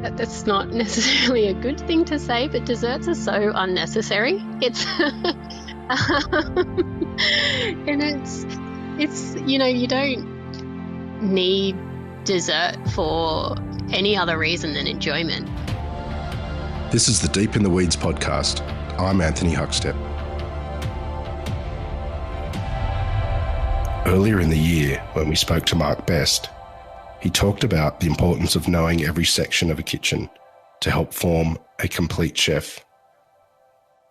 That's not necessarily a good thing to say, but desserts are so unnecessary. It's and it's you don't need dessert for any other reason than enjoyment. This is the Deep in the Weeds podcast. I'm Anthony Huckstep. Earlier in the year, when we spoke to Marque Best, he talked about the importance of knowing every section of a kitchen to help form a complete chef.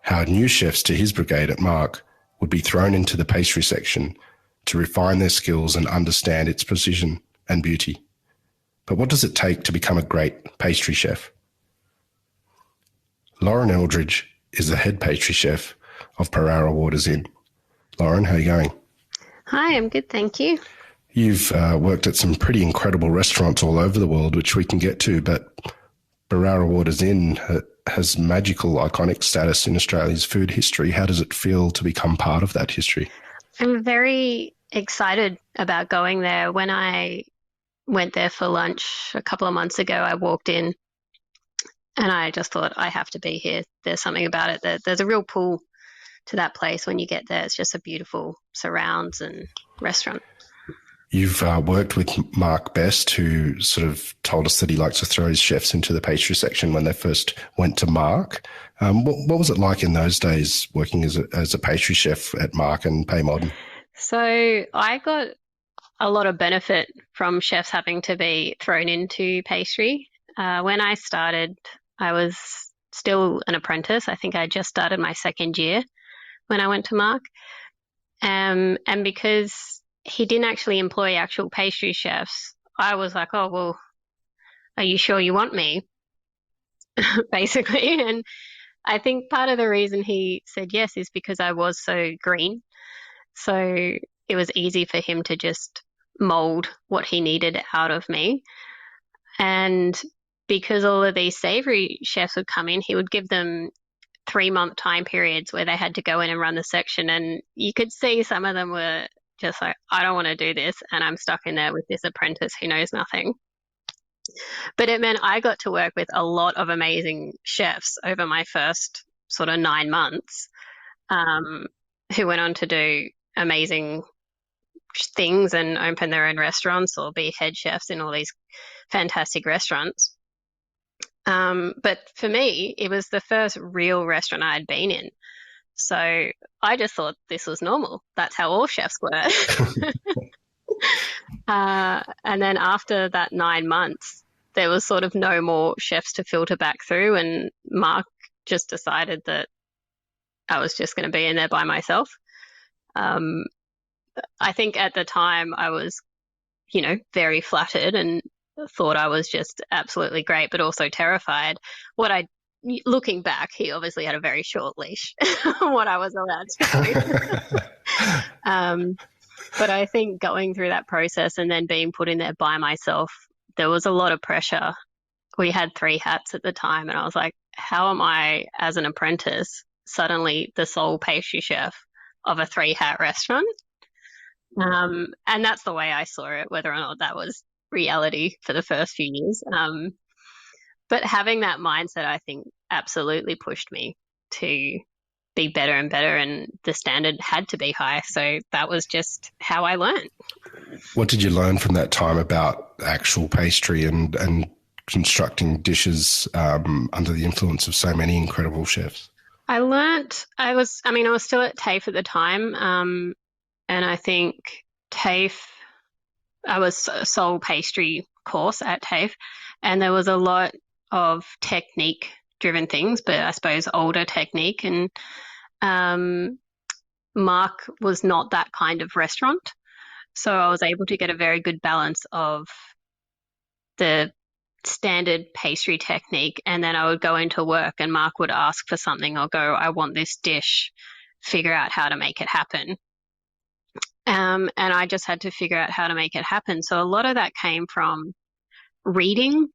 How new chefs to his brigade at Marque would be thrown into the pastry section to refine their skills and understand its precision and beauty. But what does it take to become a great pastry chef? Lauren Eldridge is the head pastry chef of Berowra Waters Inn. Lauren, how are you going? Hi, I'm good, thank you. You've worked at some pretty incredible restaurants all over the world, which we can get to, but Berowra Waters Inn has magical, iconic status in Australia's food history. How does it feel to become part of that history? I'm very excited about going there. When I went there for lunch a couple of months ago, I walked in and I just thought, I have to be here. There's something about it. There's a real pull to that place when you get there. It's just a beautiful surrounds and restaurant. You've worked with Marque Best, who sort of told us that he likes to throw his chefs into the pastry section when they first went to Marque. What was it like in those days working as a pastry chef at Marque and Pay Modern? So I got a lot of benefit from chefs having to be thrown into pastry. When I started, I was still an apprentice. I think I just started my second year when I went to Marque. And because he didn't actually employ actual pastry chefs, I was like, oh, well, are you sure you want me? Basically. And I think part of the reason he said yes is because I was so green. So it was easy for him to just mold what he needed out of me. And because all of these savory chefs would come in, he would give them 3-month time periods where they had to go in and run the section. And you could see some of them were just like, I don't want to do this. And I'm stuck in there with this apprentice who knows nothing. But it meant I got to work with a lot of amazing chefs over my first sort of 9 months, who went on to do amazing things and open their own restaurants or be head chefs in all these fantastic restaurants. But for me, it was the first real restaurant I had been in. So I just thought this was normal. That's how all chefs were. And then after that 9 months, there was sort of no more chefs to filter back through. And Marque just decided that I was just going to be in there by myself. I think at the time I was, very flattered and thought I was just absolutely great, but also terrified. Looking back, he obviously had a very short leash on what I was allowed to do. But I think going through that process and then being put in there by myself, there was a lot of pressure. We had 3 hats at the time, and I was like, how am I, as an apprentice, suddenly the sole pastry chef of a 3-hat restaurant? And that's the way I saw it, whether or not that was reality for the first few years. But having that mindset, I think, absolutely pushed me to be better and better, and the standard had to be high. So that was just how I learned. What did you learn from that time about actual pastry and constructing dishes under the influence of so many incredible chefs? I was still at TAFE at the time, and I think TAFE, I was a sole pastry course at TAFE, and there was a lot of technique-driven things, but I suppose older technique. And Marque was not that kind of restaurant. So I was able to get a very good balance of the standard pastry technique, and then I would go into work and Marque would ask for something or go, I want this dish, figure out how to make it happen. And I just had to figure out how to make it happen. So a lot of that came from reading.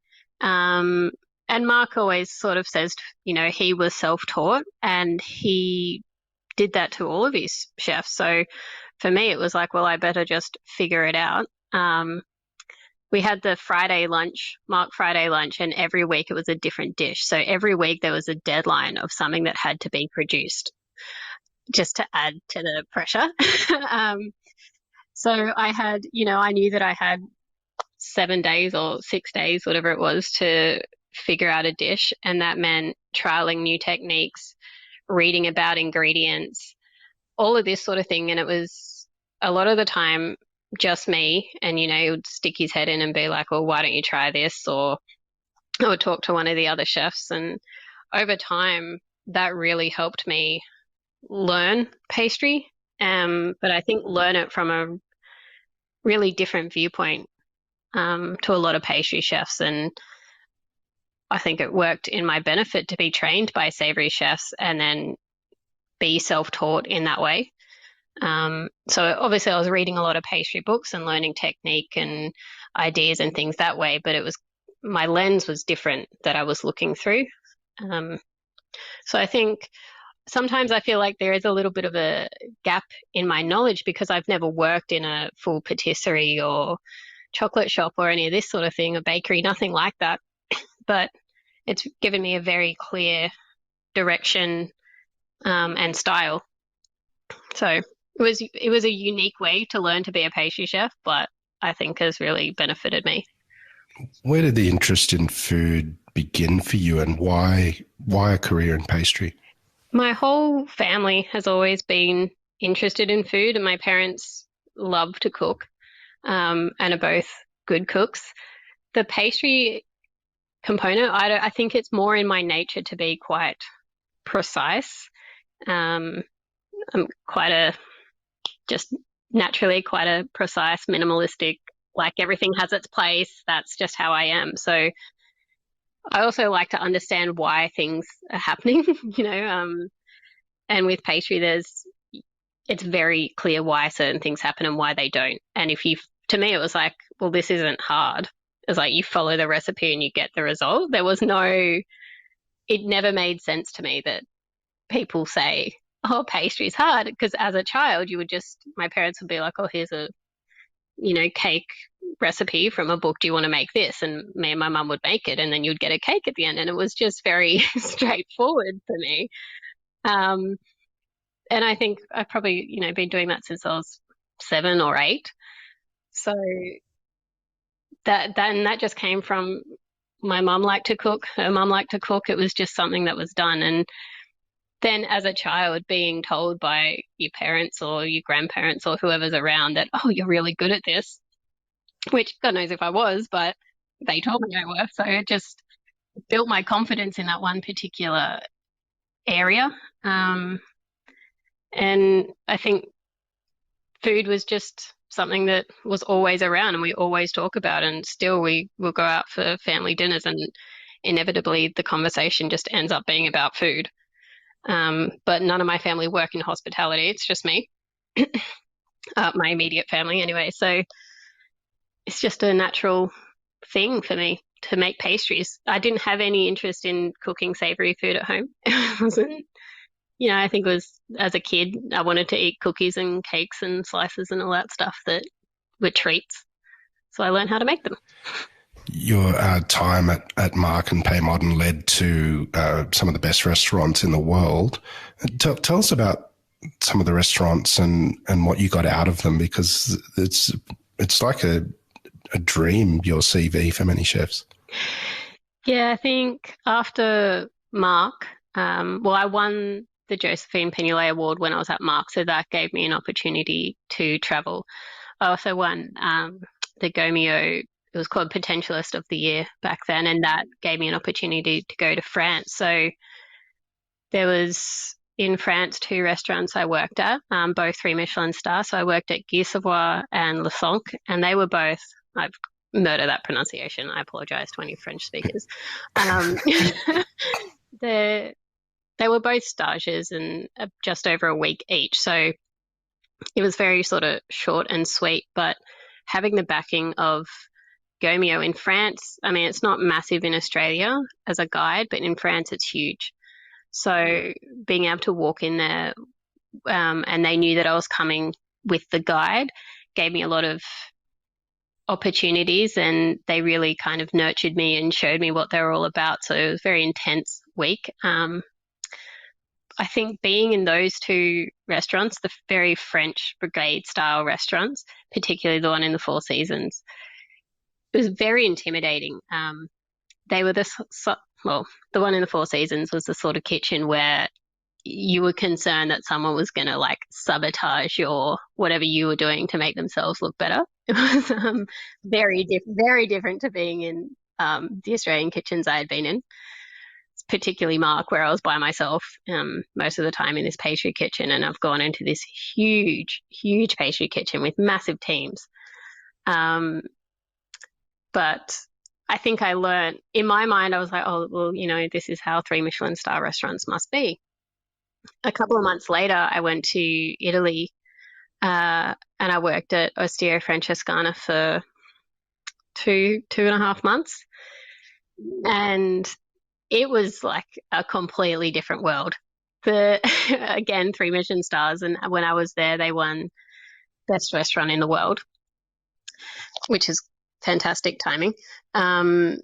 And Marque always sort of says, he was self-taught and he did that to all of his chefs. So for me, it was like, well, I better just figure it out. we had the Friday lunch, Marque Friday lunch, and every week it was a different dish. So every week there was a deadline of something that had to be produced just to add to the pressure. um, so I had, I knew that I had 7 days or 6 days, whatever it was, to figure out a dish. And that meant trialing new techniques, reading about ingredients, all of this sort of thing. And it was a lot of the time just me. And, he would stick his head in and be like, well, why don't you try this? Or I would talk to one of the other chefs. And over time, that really helped me learn pastry. But I think learn it from a really different viewpoint to a lot of pastry chefs. And I think it worked in my benefit to be trained by savory chefs and then be self-taught in that way. So obviously I was reading a lot of pastry books and learning technique and ideas and things that way, but my lens was different that I was looking through. So I think sometimes I feel like there is a little bit of a gap in my knowledge because I've never worked in a full patisserie or chocolate shop or any of this sort of thing, a bakery, nothing like that. But it's given me a very clear direction and style. So it was a unique way to learn to be a pastry chef, but I think has really benefited me. Where did the interest in food begin for you, and why a career in pastry? My whole family has always been interested in food, and my parents love to cook and are both good cooks. The pastry component, I think it's more in my nature to be quite precise. I'm just naturally quite a precise, minimalistic, like everything has its place. That's just how I am. So I also like to understand why things are happening, and with pastry, it's very clear why certain things happen and why they don't. And to me, it was like, well, this isn't hard. It was like you follow the recipe and you get the result. It never made sense to me that people say, oh, pastry's hard. Because as a child, my parents would be like, oh, here's a, cake recipe from a book. Do you want to make this? And me and my mum would make it, and then you'd get a cake at the end. And it was just very straightforward for me. And I think I've probably, been doing that since I was 7 or 8. So that just came from my mum liked to cook. Her mum liked to cook. It was just something that was done. And then as a child being told by your parents or your grandparents or whoever's around that, oh, you're really good at this, which God knows if I was, but they told me I was. So it just built my confidence in that one particular area. And I think food was just something that was always around and we always talk about, and still we will go out for family dinners and inevitably the conversation just ends up being about food. But none of my family work in hospitality. It's just me, my immediate family anyway. So it's just a natural thing for me to make pastries. I didn't have any interest in cooking savory food at home. It wasn't, I think it was as a kid, I wanted to eat cookies and cakes and slices and all that stuff that were treats. So I learned how to make them. Your time at Marque and Pay Modern led to some of the best restaurants in the world. Tell us about some of the restaurants and what you got out of them, because it's like a dream, your CV, for many chefs. Yeah, I think after Marque, I won the Josephine Pignolet Award when I was at Marque, so that gave me an opportunity to travel. I also won the Gomio. It was called Potentialist of the Year back then, and that gave me an opportunity to go to France. So there was in France 2 restaurants I worked at, both 3 Michelin Star. So I worked at Guy Savoy and Le Sonc, and they were both, I've murdered that pronunciation. I apologize to any French speakers. They were both stages and just over a week each. So it was very sort of short and sweet, but having the backing of Gomio in France, I mean, it's not massive in Australia as a guide, but in France it's huge. So being able to walk in there and they knew that I was coming with the guide gave me a lot of opportunities, and they really kind of nurtured me and showed me what they were all about. So it was a very intense week. I think being in those two restaurants, the very French brigade style restaurants, particularly the one in the Four Seasons, it was very intimidating. They were well, the one in the Four Seasons was the sort of kitchen where you were concerned that someone was going to like sabotage your whatever you were doing to make themselves look better. It was very different to being in the Australian kitchens I had been in, particularly Marque, where I was by myself most of the time in this pastry kitchen, and I've gone into this huge pastry kitchen with massive teams. But I think I learned, in my mind, I was like, oh, well, this is how Three Michelin Star restaurants must be. A couple of months later, I went to Italy and I worked at Osteria Francescana for two and a half months. And it was like a completely different world. Again, Three Michelin Stars. And when I was there, they won Best Restaurant in the World, which is fantastic timing. But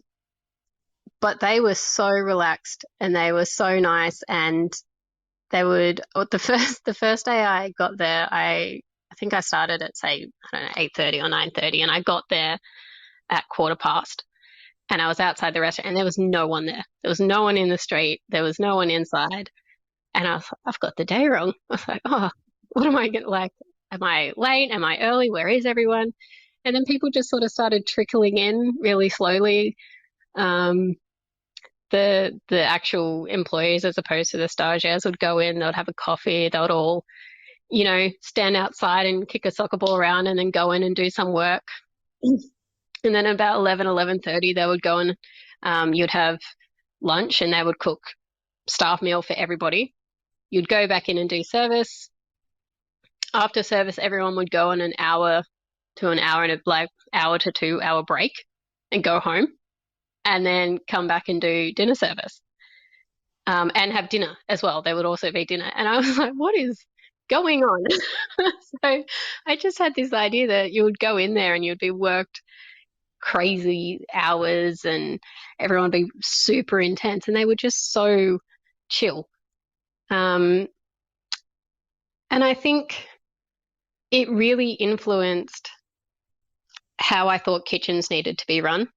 they were so relaxed and they were so nice, and they would, the first day I got there, I think I started at, say, I don't know, 8:30 or 9:30, and I got there at 15:15, and I was outside the restaurant and there was no one there. There was no one in the street. There was no one inside. And I was like, I've got the day wrong. I was like, oh, what am I going to, like, am I late? Am I early? Where is everyone? And then people just sort of started trickling in really slowly. The actual employees, as opposed to the stagiaires, would go in, they would have a coffee, they would all, stand outside and kick a soccer ball around and then go in and do some work. And then about 11:30, they would go and you'd have lunch and they would cook staff meal for everybody. You'd go back in and do service. After service, everyone would go on an hour to an hour and a hour to 2 hour break and go home, and then come back and do dinner service, and have dinner as well. There would also be dinner. And I was like, what is going on? So I just had this idea that you would go in there and you'd be worked crazy hours and everyone would be super intense, and they were just so chill. And I think it really influenced how I thought kitchens needed to be run.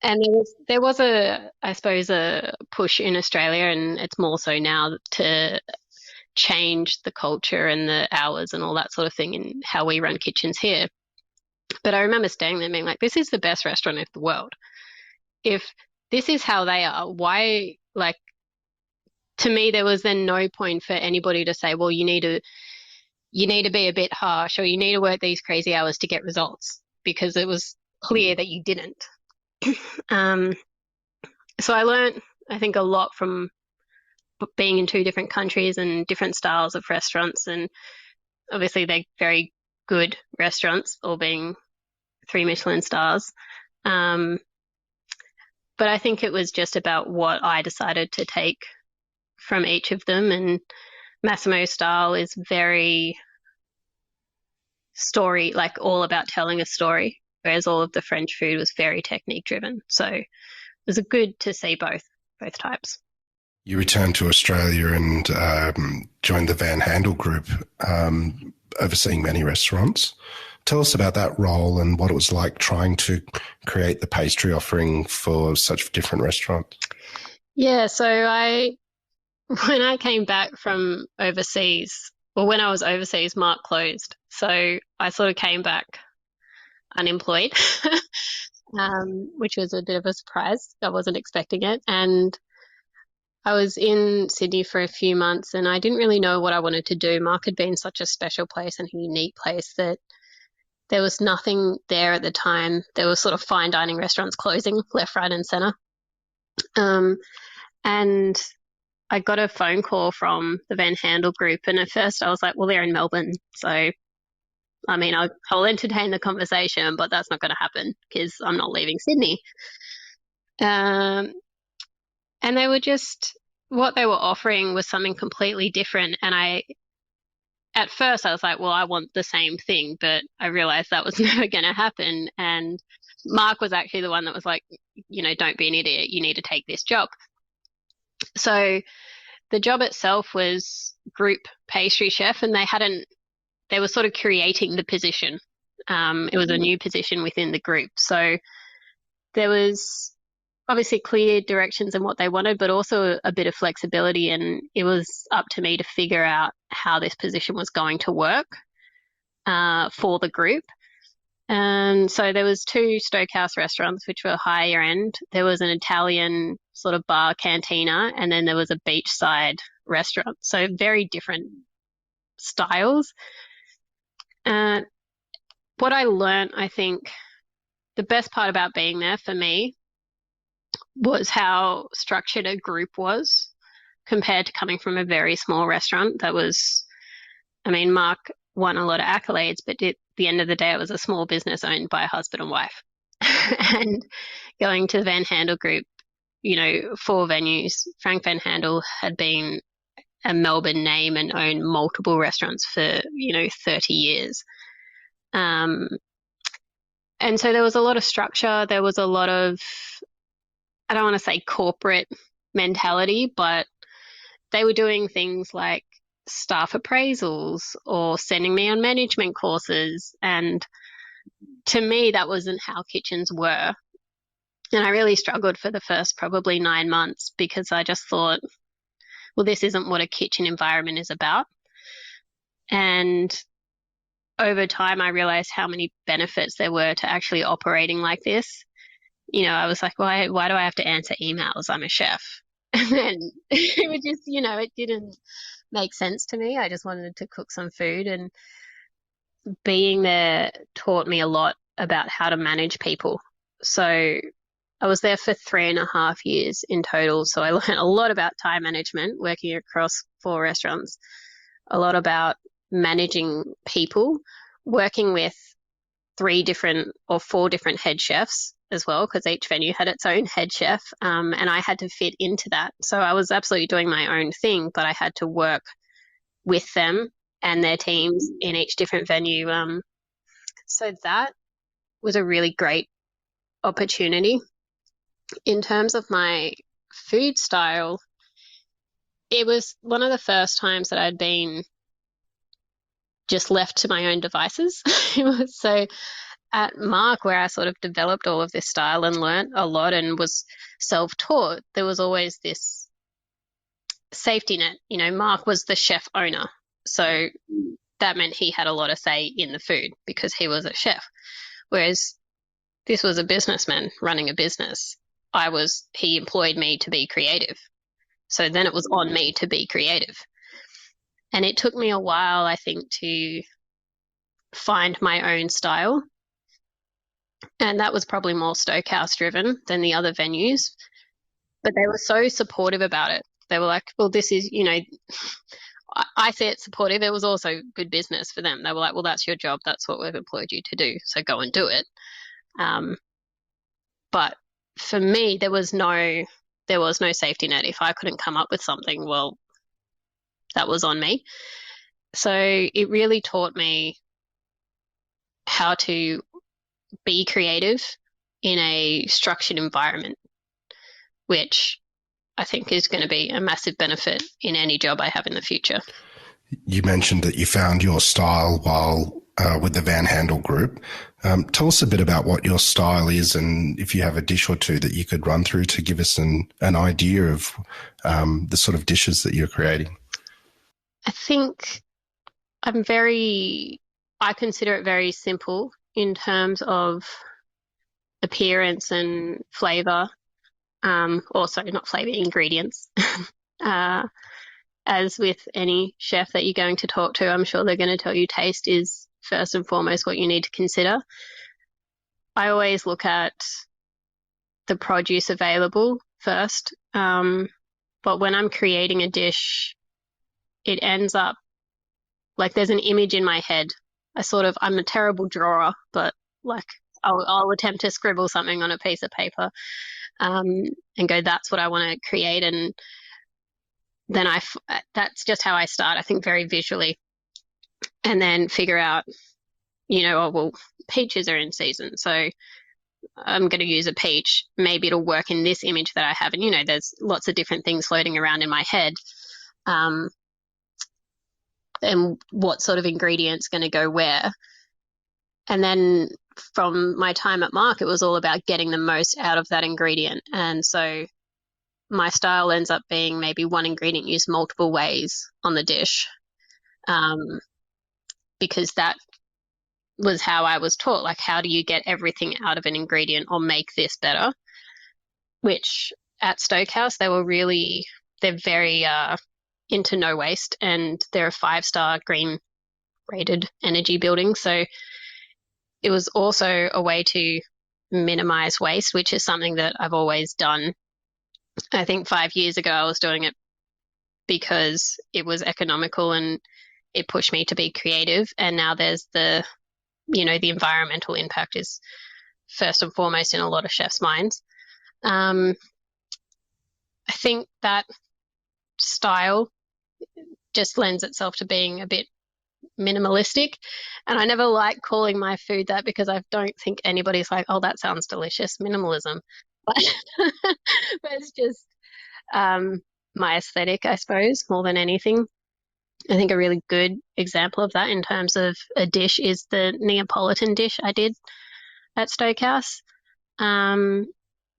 And there was I suppose, a push in Australia, and it's more so now, to change the culture and the hours and all that sort of thing in how we run kitchens here. But I remember staying there and being like, this is the best restaurant in the world. If this is how they are, why, like, to me, there was then no point for anybody to say, well, you need to be a bit harsh, or you need to work these crazy hours to get results, because it was clear that you didn't. So I learned, I think, a lot from being in two different countries and different styles of restaurants. And obviously they're very good restaurants, all being Three Michelin Stars. But I think it was just about what I decided to take from each of them. And Massimo's style is very story, like all about telling a story, whereas all of the French food was very technique driven. So it was good to see both types. You returned to Australia and joined the Haandle Group, overseeing many restaurants. Tell us about that role and what it was like trying to create the pastry offering for such different restaurants. Yeah, so when I came back from overseas, well, when I was overseas, Marque closed. So I sort of came back unemployed, which was a bit of a surprise. I wasn't expecting it. And I was in Sydney for a few months and I didn't really know what I wanted to do. Marque had been such a special place and a unique place that there was nothing there at the time. There was sort of fine dining restaurants closing left, right and centre. And I got a phone call from the Haandle Group, and at first I was like, well, they're in Melbourne. So, I mean, I'll entertain the conversation, but that's not going to happen because I'm not leaving Sydney. And they were just, what they were offering was something completely different. And at first I was like, well, I want the same thing, but I realized that was never going to happen. And Mark was actually the one that was like, don't be an idiot. You need to take this job. So the job itself was group pastry chef, and they were sort of creating the position. It was a new position within the group. So there was obviously clear directions in what they wanted, but also a bit of flexibility. And it was up to me to figure out how this position was going to work for the group. And so there was 2 Stokehouse restaurants, which were higher end. There was an Italian sort of bar cantina, and then there was a beachside restaurant. So very different styles. What I learned, I think, the best part about being there for me was how structured a group was compared to coming from a very small restaurant that was, Mark won a lot of accolades, but at the end of the day, it was a small business owned by a husband and wife. And going to the Van Haandle Group, 4 venues. Frank Van Haandle had been a Melbourne name and owned multiple restaurants for, 30 years. And so there was a lot of structure. There was a lot of, I don't want to say corporate mentality, but they were doing things like staff appraisals or sending me on management courses. And to me, that wasn't how kitchens were. And I really struggled for the first probably 9 months because I just thought, well, this isn't what a kitchen environment is about. And over time, I realized how many benefits there were to actually operating like this. I was like, why do I have to answer emails? I'm a chef. And then it was just, it didn't make sense to me. I just wanted to cook some food, and being there taught me a lot about how to manage people. So I was there for 3.5 years in total. So I learned a lot about time management, working across 4 restaurants, a lot about managing people, working with 3 different or 4 different head chefs as well, because each venue had its own head chef, and I had to fit into that. So I was absolutely doing my own thing, but I had to work with them and their teams in each different venue. So that was a really great opportunity. In terms of my food style, it was one of the first times that I'd been just left to my own devices. So at Marque, where I sort of developed all of this style and learnt a lot and was self-taught, there was always this safety net. Marque was the chef owner. So that meant he had a lot of say in the food because he was a chef. Whereas this was a businessman running a business. He employed me to be creative. So then it was on me to be creative. And it took me a while, I think, to find my own style. And that was probably more Stokehouse driven than the other venues. But they were so supportive about it. They were like, well, this is, I say it's supportive. It was also good business for them. They were like, well, that's your job. That's what we've employed you to do. So go and do it. But for me, there was no safety net. If I couldn't come up with something, well, that was on me. So it really taught me how to be creative in a structured environment, which I think is going to be a massive benefit in any job I have in the future. You mentioned that you found your style while with the Van Haandle Group. Tell us a bit about what your style is, and if you have a dish or 2 that you could run through to give us an idea of the sort of dishes that you're creating. I think I consider it very simple in terms of appearance and flavour. Also, not flavour, ingredients. As with any chef that you're going to talk to, I'm sure they're going to tell you taste is first and foremost what you need to consider. I always look at the produce available first. But when I'm creating a dish, it ends up like there's an image in my head. I'm a terrible drawer, but like I'll attempt to scribble something on a piece of paper and go, that's what I want to create. And then that's just how I start, I think, very visually. and then figure out, oh, well, peaches are in season. So I'm going to use a peach. Maybe it'll work in this image that I have. And, there's lots of different things floating around in my head. And what sort of ingredient's going to go where. And then from my time at Marque, it was all about getting the most out of that ingredient. And so my style ends up being maybe one ingredient used multiple ways on the dish, because that was how I was taught. Like, how do you get everything out of an ingredient or make this better? Which at Stokehouse, they're very into no waste, and they're a 5-star green rated energy building. So it was also a way to minimize waste, which is something that I've always done. I think 5 years ago I was doing it because it was economical and it pushed me to be creative. And now there's the environmental impact is first and foremost in a lot of chefs' minds. I think that style just lends itself to being a bit minimalistic, and I never like calling my food that because I don't think anybody's like, oh, that sounds delicious, minimalism. But, but it's just my aesthetic, I suppose, more than anything. I think a really good example of that in terms of a dish is the Neapolitan dish I did at Stokehouse,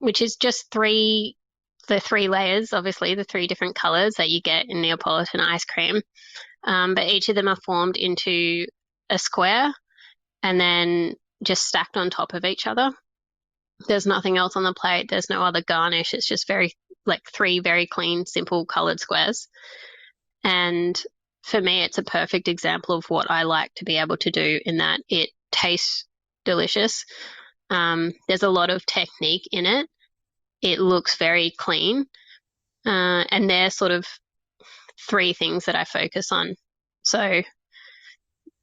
which is just the 3 layers, obviously, the 3 different colours that you get in Neapolitan ice cream. But each of them are formed into a square and then just stacked on top of each other. There's nothing else on the plate. There's no other garnish. It's just 3 very clean, simple coloured squares. And for me, it's a perfect example of what I like to be able to do, in that it tastes delicious. There's a lot of technique in it. It looks very clean. And they're sort of 3 things that I focus on. So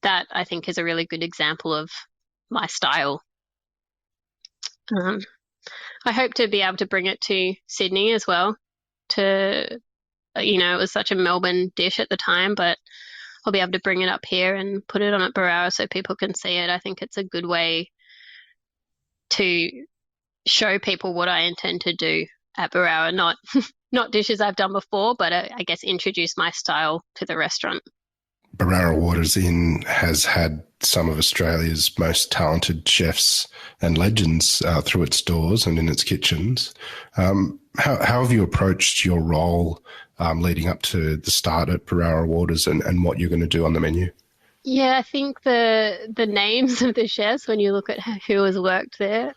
that, I think, is a really good example of my style. I hope to be able to bring it to Sydney as well. It was such a Melbourne dish at the time, but I'll be able to bring it up here and put it on at Berowra so people can see it. I think it's a good way to show people what I intend to do at Berowra, not dishes I've done before, but I guess introduce my style to the restaurant. Berowra Waters Inn has had some of Australia's most talented chefs and legends through its doors and in its kitchens. How have you approached your role leading up to the start at Berowra Waters and what you're going to do on the menu? Yeah, I think the names of the chefs, when you look at who has worked there,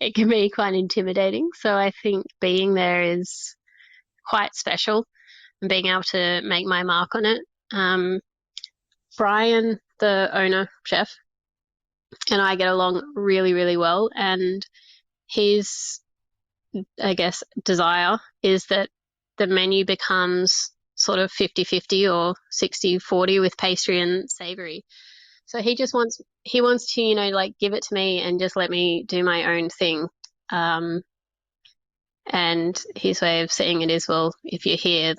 it can be quite intimidating. So I think being there is quite special and being able to make my mark on it. Brian, the owner chef, and I get along really, really well. And his, I guess, desire is that the menu becomes sort of 50-50 or 60-40 with pastry and savoury. So he wants to, give it to me and just let me do my own thing. And his way of seeing it is, well, if you're here,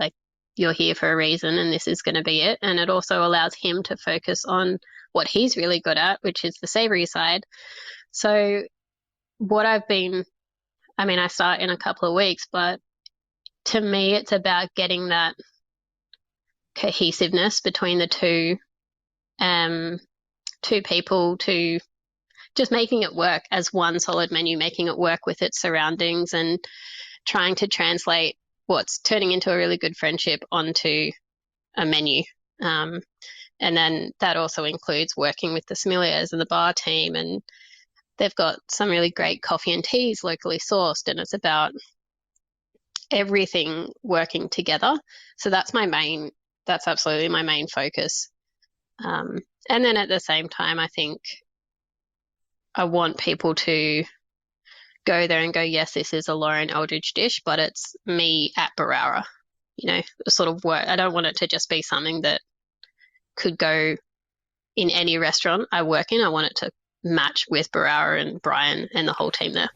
you're here for a reason and this is going to be it. And it also allows him to focus on what he's really good at, which is the savoury side. So I start in a couple of weeks, but to me, it's about getting that cohesiveness between the two people, to just making it work as one solid menu, making it work with its surroundings and trying to translate what's turning into a really good friendship onto a menu. And then that also includes working with the sommeliers and the bar team, and they've got some really great coffee and teas locally sourced, and it's about everything working together. So that's absolutely my main focus. And then at the same time, I think I want people to go there and go, yes, this is a Lauren Eldridge dish, but it's me at Berowra, sort of work. I don't want it to just be something that could go in any restaurant I work in. I want it to match with Berowra and Brian and the whole team there.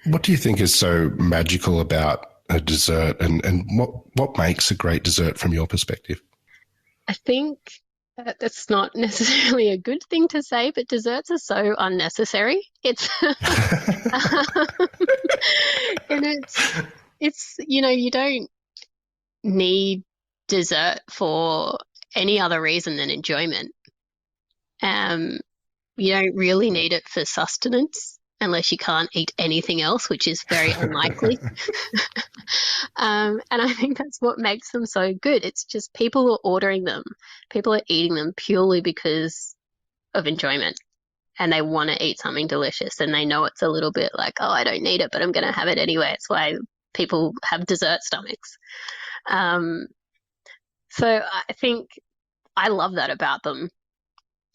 What do you think is so magical about a dessert, and what makes a great dessert from your perspective? I think That's not necessarily a good thing to say, but desserts are so unnecessary. It's and it's you don't need dessert for any other reason than enjoyment. Um, you don't really need it for sustenance unless you can't eat anything else, which is very unlikely. And I think that's what makes them so good. It's just people are ordering them, people are eating them purely because of enjoyment. And they want to eat something delicious, and they know it's a little bit like, oh, I don't need it, but I'm going to have it anyway. It's why people have dessert stomachs. So I think I love that about them.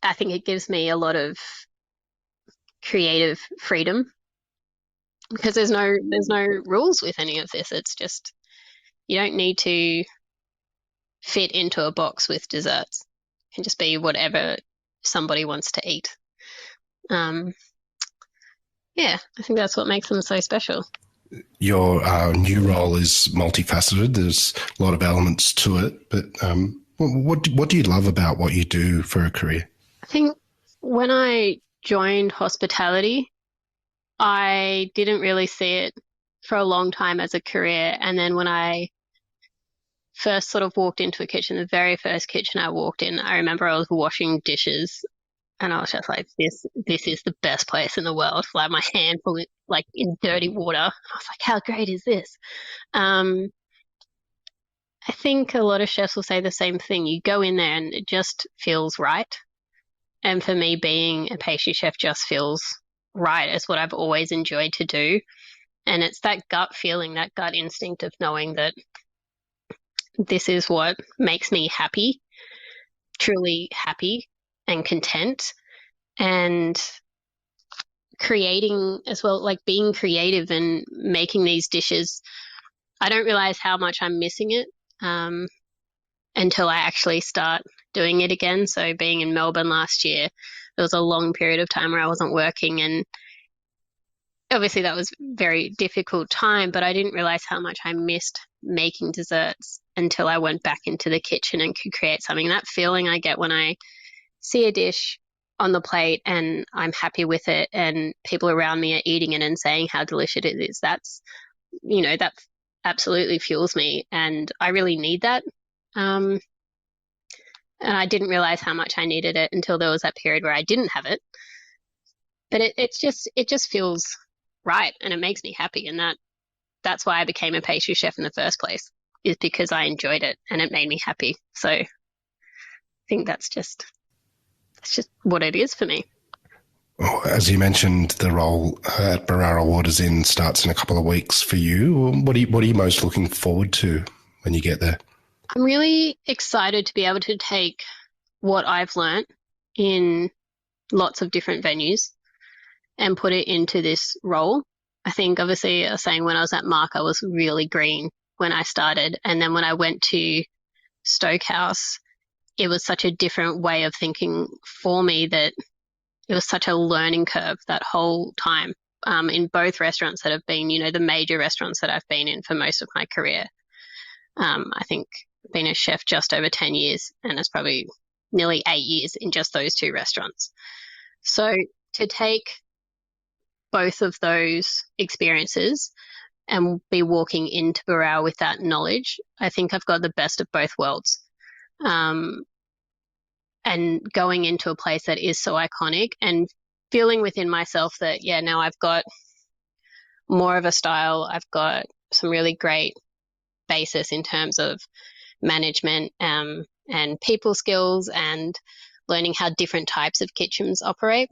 I think it gives me a lot of creative freedom because there's no rules with any of this. It's just you don't need to fit into a box with desserts. It can just be whatever somebody wants to eat. Yeah, I think that's what makes them so special. Your new role is multifaceted. There's a lot of elements to it, but what do you love about what you do for a career? I think when I joined hospitality, I didn't really see it for a long time as a career. And then when I first sort of walked into a kitchen, the very first kitchen I walked in, I remember I was washing dishes and I was just like, this is the best place in the world. Like my hand full like in dirty water. I was like, how great is this? I think a lot of chefs will say the same thing. You go in there and it just feels right. And for me, being a pastry chef just feels right. It's what I've always enjoyed to do. And it's that gut feeling, that gut instinct of knowing that this is what makes me happy, truly happy and content, and creating as well, like being creative and making these dishes. I don't realize how much I'm missing it until I actually start doing it again. So being in Melbourne last year, there was a long period of time where I wasn't working, and obviously that was a very difficult time, but I didn't realize how much I missed making desserts until I went back into the kitchen and could create something. That feeling I get when I see a dish on the plate and I'm happy with it and people around me are eating it and saying how delicious it is, that's, that absolutely fuels me, and I really need that. And I didn't realize how much I needed it until there was that period where I didn't have it. But it just feels right, and it makes me happy, and that's why I became a pastry chef in the first place, is because I enjoyed it and it made me happy. So I think that's just what it is for me. Well, as you mentioned, the role at Berowra Waters Inn starts in a couple of weeks for you. What are you most looking forward to when you get there? I'm really excited to be able to take what I've learnt in lots of different venues and put it into this role. I think obviously I was saying when I was at Marque, I was really green when I started. And then when I went to Stokehouse, it was such a different way of thinking for me that it was such a learning curve that whole time in both restaurants that have been, the major restaurants that I've been in for most of my career. I think I've been a chef just over 10 years, and it's probably nearly 8 years in just those two restaurants. So to take both of those experiences and be walking into Berowra with that knowledge, I think I've got the best of both worlds. And going into a place that is so iconic and feeling within myself that, now I've got more of a style. I've got some really great basis in terms of management and people skills and learning how different types of kitchens operate.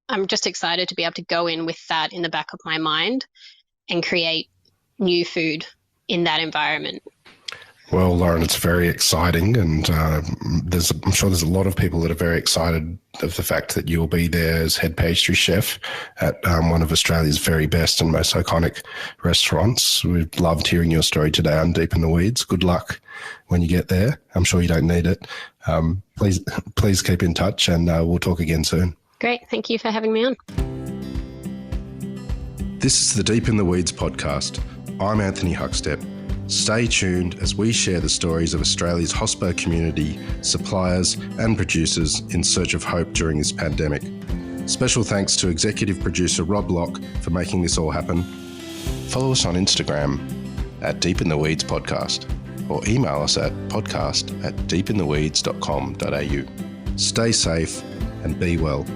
I'm just excited to be able to go in with that in the back of my mind and create new food in that environment. Well, Lauren, it's very exciting, and I'm sure there's a lot of people that are very excited of the fact that you'll be there as head pastry chef at one of Australia's very best and most iconic restaurants. We've loved hearing your story today on Deep in the Weeds. Good luck when you get there. I'm sure you don't need it. Please keep in touch, and we'll talk again soon. Great. Thank you for having me on. This is the Deep in the Weeds podcast. I'm Anthony Huckstep. Stay tuned as we share the stories of Australia's hospo community, suppliers and producers in search of hope during this pandemic. Special thanks to executive producer Rob Locke for making this all happen. Follow us on Instagram at Deep in the Weeds Podcast or email us at podcast@deepintheweeds.com.au. Stay safe and be well.